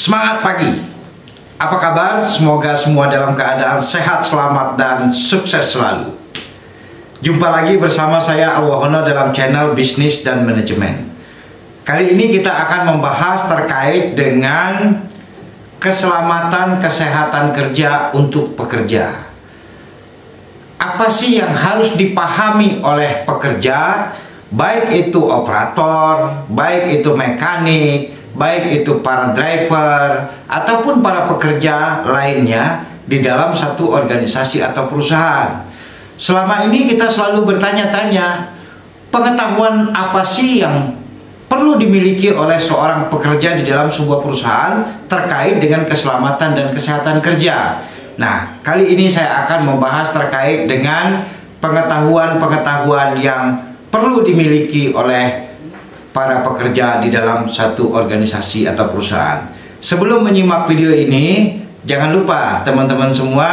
Semangat pagi. Apa kabar? Semoga semua dalam keadaan sehat, selamat, dan sukses selalu. Jumpa lagi bersama saya Alwahono dalam channel Bisnis dan Manajemen. Kali ini kita akan membahas terkait dengan keselamatan kesehatan kerja untuk pekerja. Apa sih yang harus dipahami oleh pekerja, baik itu operator, baik itu mekanik, baik itu para driver ataupun para pekerja lainnya di dalam satu organisasi atau perusahaan. Selama ini kita selalu bertanya-tanya, pengetahuan apa sih yang perlu dimiliki oleh seorang pekerja di dalam sebuah perusahaan terkait dengan keselamatan dan kesehatan kerja. Nah, kali ini saya akan membahas terkait dengan pengetahuan-pengetahuan yang perlu dimiliki oleh para pekerja di dalam satu organisasi atau perusahaan. Sebelum menyimak video ini, jangan lupa teman-teman semua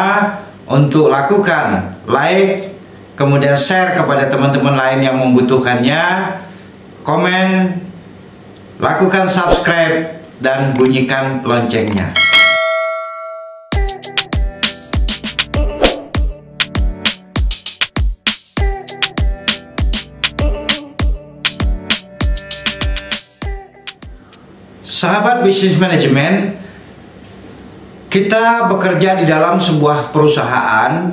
untuk lakukan like, kemudian share kepada teman-teman lain yang membutuhkannya, komen, lakukan subscribe, dan bunyikan loncengnya. Sahabat bisnis manajemen, kita bekerja di dalam sebuah perusahaan.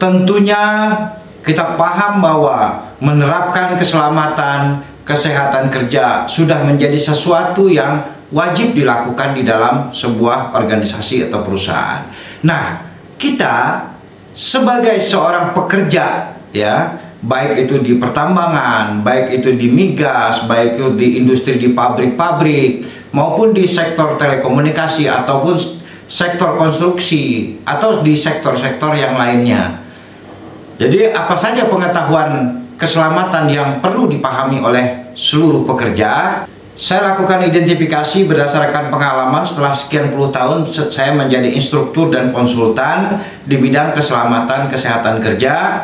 Tentunya kita paham bahwa menerapkan keselamatan, kesehatan kerja sudah menjadi sesuatu yang wajib dilakukan di dalam sebuah organisasi atau perusahaan. Nah, kita sebagai seorang pekerja, ya, baik itu di pertambangan, baik itu di migas, baik itu di industri, di pabrik-pabrik, maupun di sektor telekomunikasi ataupun sektor konstruksi atau di sektor-sektor yang lainnya. Jadi apa saja pengetahuan keselamatan yang perlu dipahami oleh seluruh pekerja? Saya lakukan identifikasi berdasarkan pengalaman. Setelah sekian puluh tahun saya menjadi instruktur dan konsultan di bidang keselamatan kesehatan kerja.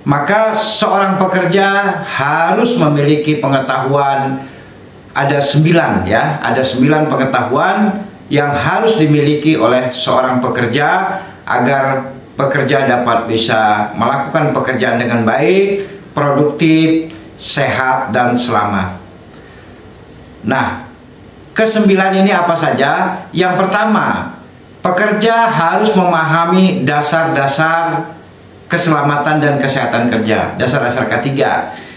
Maka seorang pekerja harus memiliki pengetahuan. Ada 9 pengetahuan yang harus dimiliki oleh seorang pekerja agar pekerja dapat bisa melakukan pekerjaan dengan baik, produktif, sehat, dan selamat. Nah, ke-9 ini apa saja? Yang pertama, pekerja harus memahami dasar-dasar keselamatan dan kesehatan kerja, dasar-dasar K3.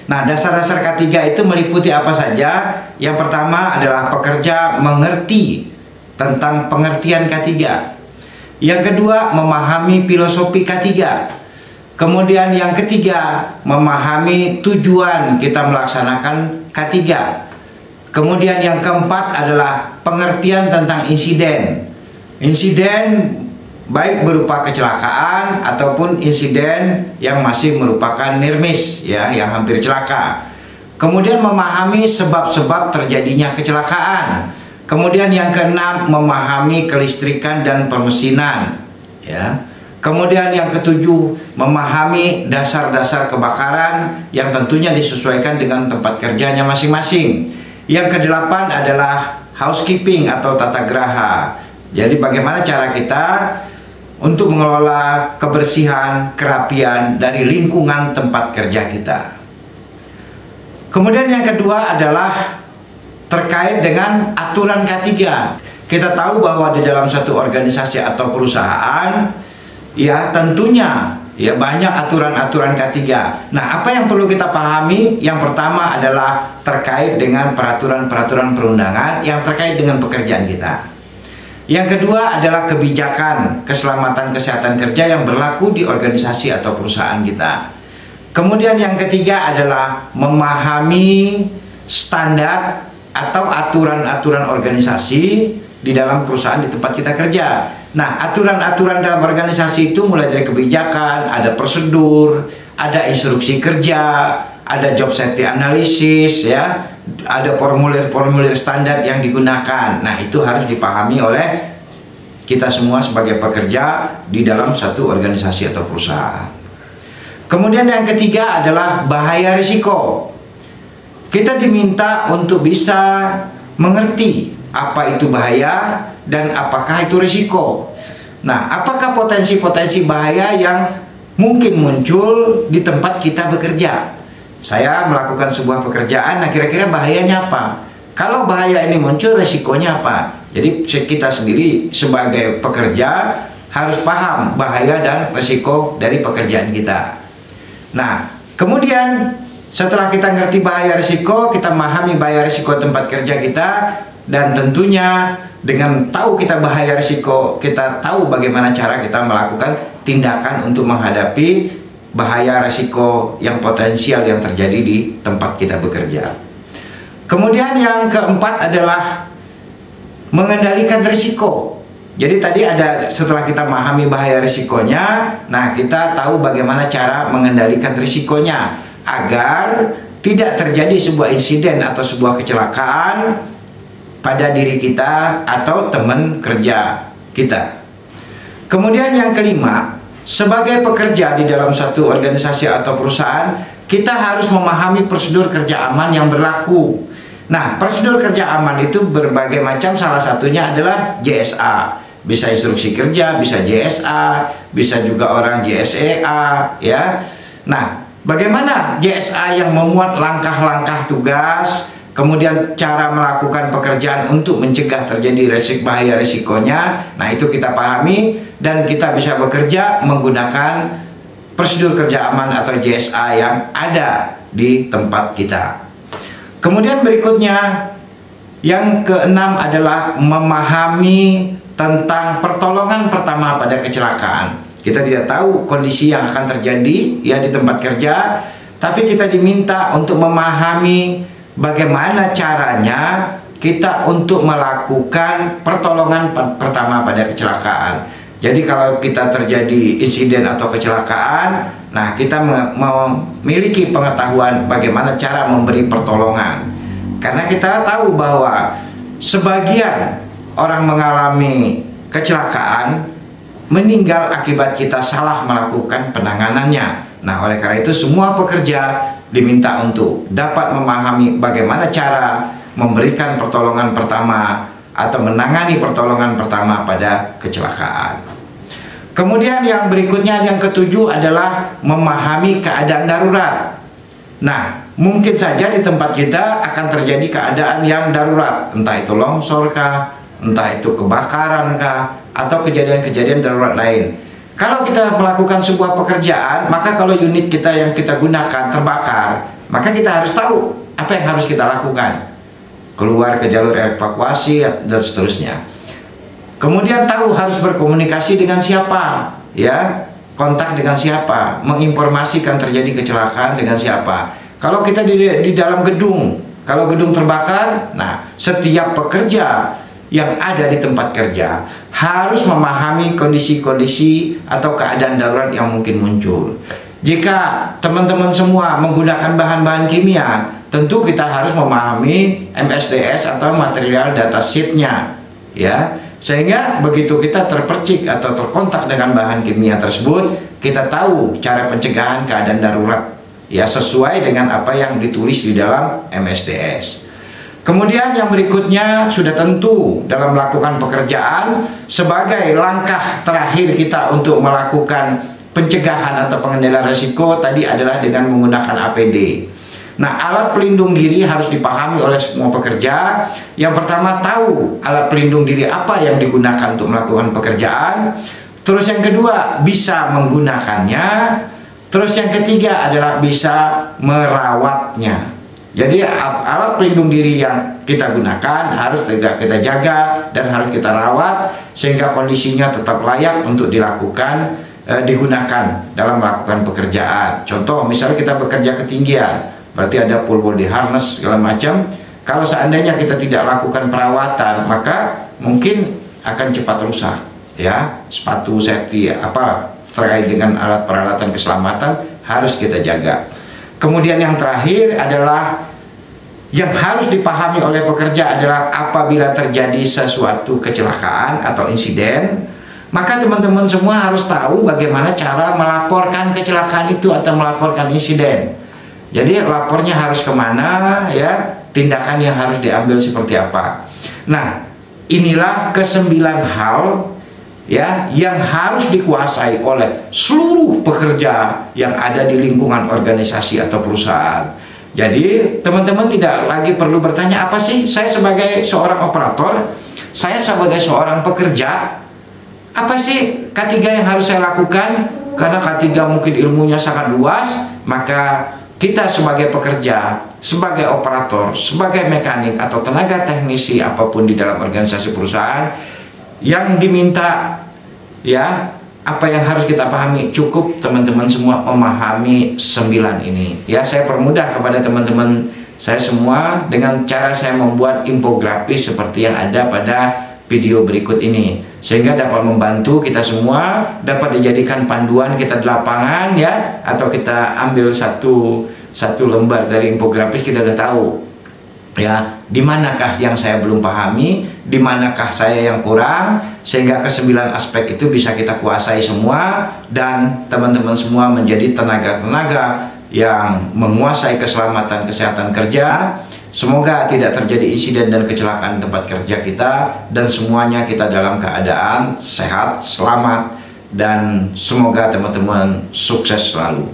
Nah, dasar-dasar K3 itu meliputi apa saja? Yang pertama adalah pekerja mengerti tentang pengertian K3. Yang kedua, memahami filosofi K3. Kemudian yang ketiga, memahami tujuan kita melaksanakan K3. Kemudian yang keempat adalah pengertian tentang insiden. Insiden baik berupa kecelakaan ataupun insiden yang masih merupakan nirmis, ya, yang hampir celaka. Kemudian memahami sebab-sebab terjadinya kecelakaan. Kemudian yang keenam, memahami kelistrikan dan permesinan, ya. Kemudian yang ketujuh, memahami dasar-dasar kebakaran yang tentunya disesuaikan dengan tempat kerjanya masing-masing. Yang kedelapan adalah housekeeping atau tata geraha. Jadi bagaimana cara kita untuk mengelola kebersihan, kerapian dari lingkungan tempat kerja kita. Kemudian yang kedua adalah terkait dengan aturan K3. Kita tahu bahwa di dalam satu organisasi atau perusahaan, ya tentunya ya banyak aturan-aturan K3. Nah, apa yang perlu kita pahami? Yang pertama adalah terkait dengan peraturan-peraturan perundangan yang terkait dengan pekerjaan kita. Yang kedua adalah kebijakan keselamatan kesehatan kerja yang berlaku di organisasi atau perusahaan kita. Kemudian yang ketiga adalah memahami standar atau aturan-aturan organisasi di dalam perusahaan di tempat kita kerja. Nah, aturan-aturan dalam organisasi itu mulai dari kebijakan, ada prosedur, ada instruksi kerja, ada job safety analysis, ya, ada formulir-formulir standar yang digunakan. Nah, itu harus dipahami oleh kita semua sebagai pekerja di dalam satu organisasi atau perusahaan. Kemudian yang ketiga adalah bahaya risiko. Kita diminta untuk bisa mengerti apa itu bahaya dan apakah itu risiko. Nah, apakah potensi-potensi bahaya yang mungkin muncul di tempat kita bekerja? Saya melakukan sebuah pekerjaan, nah kira-kira bahayanya apa? Kalau bahaya ini muncul, risikonya apa? Jadi kita sendiri sebagai pekerja harus paham bahaya dan risiko dari pekerjaan kita. Nah, kemudian setelah kita ngerti bahaya risiko, kita memahami bahaya risiko tempat kerja kita, dan tentunya dengan tahu kita bahaya risiko, kita tahu bagaimana cara kita melakukan tindakan untuk menghadapi bahaya risiko yang potensial yang terjadi di tempat kita bekerja. Kemudian yang keempat adalah mengendalikan risiko. Jadi tadi ada, setelah kita memahami bahaya risikonya, nah kita tahu bagaimana cara mengendalikan risikonya agar tidak terjadi sebuah insiden atau sebuah kecelakaan pada diri kita atau teman kerja kita. Kemudian yang kelima, sebagai pekerja di dalam satu organisasi atau perusahaan, kita harus memahami prosedur kerja aman yang berlaku. Nah, prosedur kerja aman itu berbagai macam, salah satunya adalah JSA. Bisa instruksi kerja, bisa JSA, bisa juga orang JSEA, ya. Nah, bagaimana JSA yang memuat langkah-langkah tugas, kemudian cara melakukan pekerjaan untuk mencegah terjadi bahaya risikonya. Nah, itu kita pahami dan kita bisa bekerja menggunakan prosedur kerja aman atau JSA yang ada di tempat kita. Kemudian berikutnya, yang keenam adalah memahami tentang pertolongan pertama pada kecelakaan. Kita tidak tahu kondisi yang akan terjadi ya di tempat kerja, tapi kita diminta untuk memahami bagaimana caranya kita untuk melakukan pertolongan pertama pada kecelakaan. Jadi kalau kita terjadi insiden atau kecelakaan, nah kita memiliki pengetahuan bagaimana cara memberi pertolongan. Karena kita tahu bahwa sebagian orang mengalami kecelakaan meninggal akibat kita salah melakukan penanganannya. Nah, oleh karena itu semua pekerja diminta untuk dapat memahami bagaimana cara memberikan pertolongan pertama atau menangani pertolongan pertama pada kecelakaan. Kemudian yang berikutnya, yang ketujuh adalah memahami keadaan darurat. Nah, mungkin saja di tempat kita akan terjadi keadaan yang darurat, entah itu longsor kah, entah itu kebakaran kah, atau kejadian-kejadian darurat lain. Kalau kita melakukan sebuah pekerjaan, maka kalau unit kita yang kita gunakan terbakar, maka kita harus tahu apa yang harus kita lakukan. Keluar ke jalur evakuasi dan seterusnya. Kemudian tahu harus berkomunikasi dengan siapa, ya, kontak dengan siapa, menginformasikan terjadi kecelakaan dengan siapa. Kalau kita di dalam gedung, kalau gedung terbakar, nah setiap pekerja yang ada di tempat kerja harus memahami kondisi-kondisi atau keadaan darurat yang mungkin muncul. Jika teman-teman semua menggunakan bahan-bahan kimia, tentu kita harus memahami MSDS atau material data sheet-nya, ya. Sehingga begitu kita terpercik atau terkontak dengan bahan kimia tersebut, kita tahu cara pencegahan keadaan darurat, ya, sesuai dengan apa yang ditulis di dalam MSDS. Kemudian yang berikutnya, sudah tentu dalam melakukan pekerjaan, sebagai langkah terakhir kita untuk melakukan pencegahan atau pengendalian risiko tadi adalah dengan menggunakan APD. Nah, alat pelindung diri harus dipahami oleh semua pekerja. Yang pertama, tahu alat pelindung diri apa yang digunakan untuk melakukan pekerjaan. Terus yang kedua, bisa menggunakannya. Terus yang ketiga adalah bisa merawatnya. Jadi alat pelindung diri yang kita gunakan harus kita jaga dan harus kita rawat sehingga kondisinya tetap layak untuk digunakan dalam melakukan pekerjaan. Contoh, misalnya kita bekerja ketinggian, berarti ada full body harness segala macam. Kalau seandainya kita tidak lakukan perawatan, maka mungkin akan cepat rusak, ya. Sepatu safety apalah terkait dengan alat peralatan keselamatan harus kita jaga. Kemudian yang terakhir adalah yang harus dipahami oleh pekerja adalah apabila terjadi sesuatu kecelakaan atau insiden, maka teman-teman semua harus tahu bagaimana cara melaporkan kecelakaan itu atau melaporkan insiden. Jadi lapornya harus kemana, ya, tindakan yang harus diambil seperti apa. Nah, inilah kesembilan hal ya yang harus dikuasai oleh seluruh pekerja yang ada di lingkungan organisasi atau perusahaan. Jadi teman-teman tidak lagi perlu bertanya, apa sih saya sebagai seorang operator, saya sebagai seorang pekerja, apa sih K3 yang harus saya lakukan? Karena K3 mungkin ilmunya sangat luas, maka kita sebagai pekerja, sebagai operator, sebagai mekanik atau tenaga teknisi apapun di dalam organisasi perusahaan, yang diminta ya apa yang harus kita pahami, cukup teman-teman semua memahami 9 ini. Ya, saya permudah kepada teman-teman saya semua dengan cara saya membuat infografis seperti yang ada pada video berikut ini, sehingga dapat membantu kita semua, dapat dijadikan panduan kita di lapangan ya, atau kita ambil satu lembar dari infografis, kita udah tahu ya di manakah yang saya belum pahami, di manakah saya yang kurang, sehingga ke-9 aspek itu bisa kita kuasai semua, dan teman-teman semua menjadi tenaga-tenaga yang menguasai keselamatan kesehatan kerja. Semoga tidak terjadi insiden dan kecelakaan tempat kerja kita, dan semuanya kita dalam keadaan sehat, selamat, dan semoga teman-teman sukses selalu.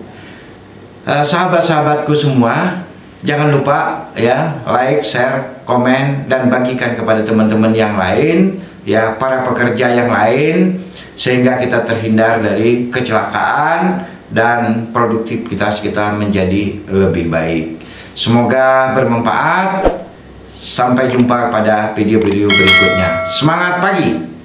Sahabat-sahabatku semua, jangan lupa ya like, share, komen, dan bagikan kepada teman-teman yang lain ya, para pekerja yang lain, sehingga kita terhindar dari kecelakaan dan produktivitas kita menjadi lebih baik. Semoga bermanfaat. Sampai jumpa pada video-video berikutnya. Semangat pagi!